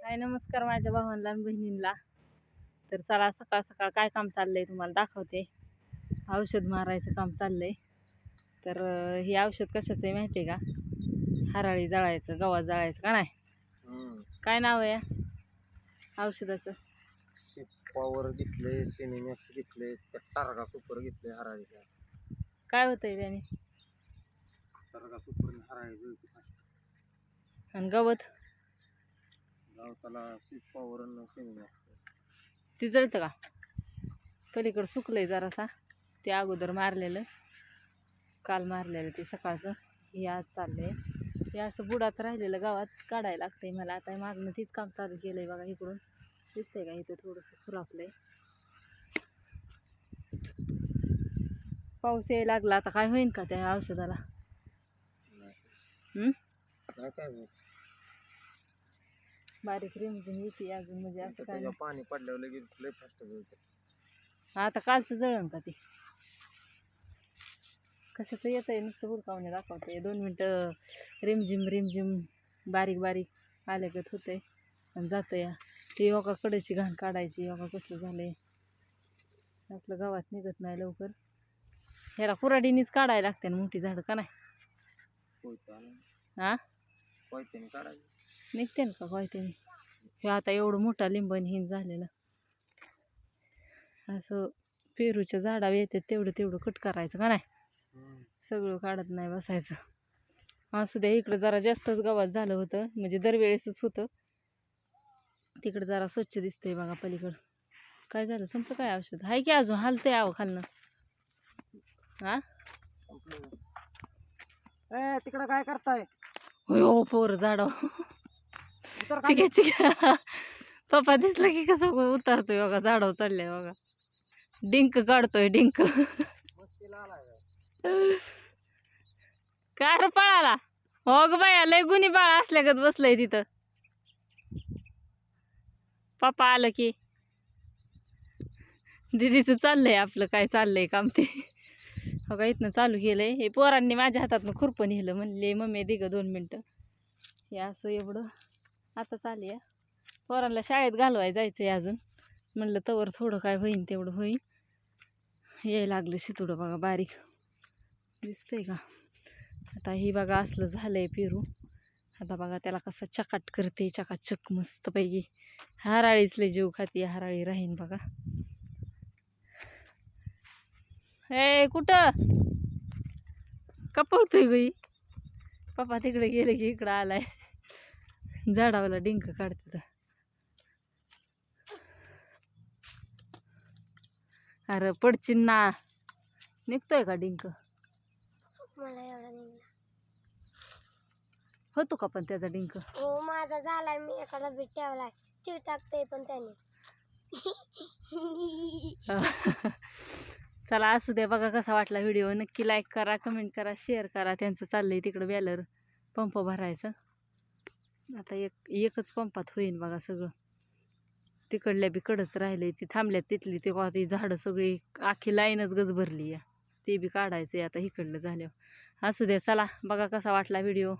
काय नमस्कार माझ्या भावांना आणि बहिणींना. तर चला सकाळ सकाळ काय काम चाललंय तुम्हाला दाखवते. औषध मारायचं काम चाललंय. तर हे औषध कशाचं आहे माहिती आहे का? हराळी जळायचं, गव्हात जळायचं का नाही. काय नाव आहे औषधाचं? पॉवर घेतले, सिनेमॅक्स घेतले, टार्गा सुपर घेतले हराळीला. काय होतंय त्याने? टार्गा सुपर हराळी आणि गवत गावताला स्विच पॉवर आणि सिनेमॅक्स. ती जळतं का? पलीकडं सुकलंय जरासा, ते अगोदर मारलेलं, काल मारलेलं ते सकाळचं. हे आज चाललंय. हे असं बुडात राहिलेलं गावात काढायला लागतंय मला. आता मागणं तीच काम चालू केलंय बघा. इकडून दिसतंय का? इथं थोडंसं खुरापलंय. पाऊस यायला लागला आता काय होईन का त्या औषधाला? काय बारीक रिमझिम येते अजून, म्हणजे असं काय नाही. पाणी पडल्यावर लगेच लय फास्ट जळतं. आता कालचं जळण का ते? कशाचं येतंय नुसतं हुरकावणे दाखवते. 2 मिनटं रिमझिम रिमझिम बारीक बारीक आल्यागत होतंय आणि जातं या. ते योगा कडेची घाण काढायची. योगा कसलं झालंय, असलं गावात निघत नाही लवकर. ह्याला कुऱ्हाडीनीच काढायला लागते ना मोठी झाडं का नाही? हा काढायचं निघते ना का कोयत्याने? हे आता एवढं मोठा लिंबन हिन झालेलं, असं पेरूच्या झाडावर येते तेवढं तेवढं कट करायचं का नाही? सगळं काढत नाही बसायचं. असू द्या. इकडं जरा जास्तच गवत झालं होतं, म्हणजे दरवेळेसच होतं. तिकडं जरा स्वच्छ दिसतंय बघा पलीकडं. काय झालं? संपलं काय औषध? आहे की अजून हालतंय आव खालनं. हा तिकडं काय करताय? हो पोर झाड चिक्या चिक्या. पप्पा दिसलं की कसं उतारतोय बघा, झाडावर चढलंय बघा. डिंक काढतोय डिंक. काय रे पळाला? हो ग बाया, लय गुणी बाळ असल्यागत बसलंय तिथं. पप्पा आलं की दिदीचं चाललंय आपलं काय चाललंय काम ते. हो का, इथनं चालू केलंय. हे पोरांनी माझ्या हातातनं खुरपं नेलं. म्हणले मम्मी दे ग 2 मिनटं. हे असं एवढं आता चालू आहे. पोरांना शाळेत घालवाय जायचं आहे अजून. म्हणलं तवर थोडं काय होईन तेवढं होईन. यायला लागलं शितुडं बघा बारीक दिसतंय का? आता ही बघा असलं झालंय पेरू. आता बघा त्याला कसं चकाट करते, चकाचक मस्त पैकी. हराळीच लय जीव खाते. हराळी राहीन बघा. ए कुठं का पळतोय गई? पप्पा तिकडे गेले की इकडं आलाय. झाडावाला डिंक काढते. अरे पडचिन ना. निघतोय का डिंक? मला एवढा निघला होतो का पण त्याचा डिंक? हो माझा झालाय. मी एकाला बीट ठेवलाय. चिव टाकते पण त्याने. चला असू द्या. बघा कसा वाटला व्हिडिओ. नक्की लाईक करा, कमेंट करा, शेअर करा. त्यांचं चाललंय तिकडं बॅलर पंप भरायचं. आता एकच पंपात होईन बघा सगळं. तिकडल्या बी कडच राहिले. ती थांबल्यात तिथली ती झाडं सगळी आखी लाईनच गज भरली या. ते बी काढायचं आता इकडलं झाल्यावर. असू द्या. चला बघा कसा वाटला व्हिडिओ.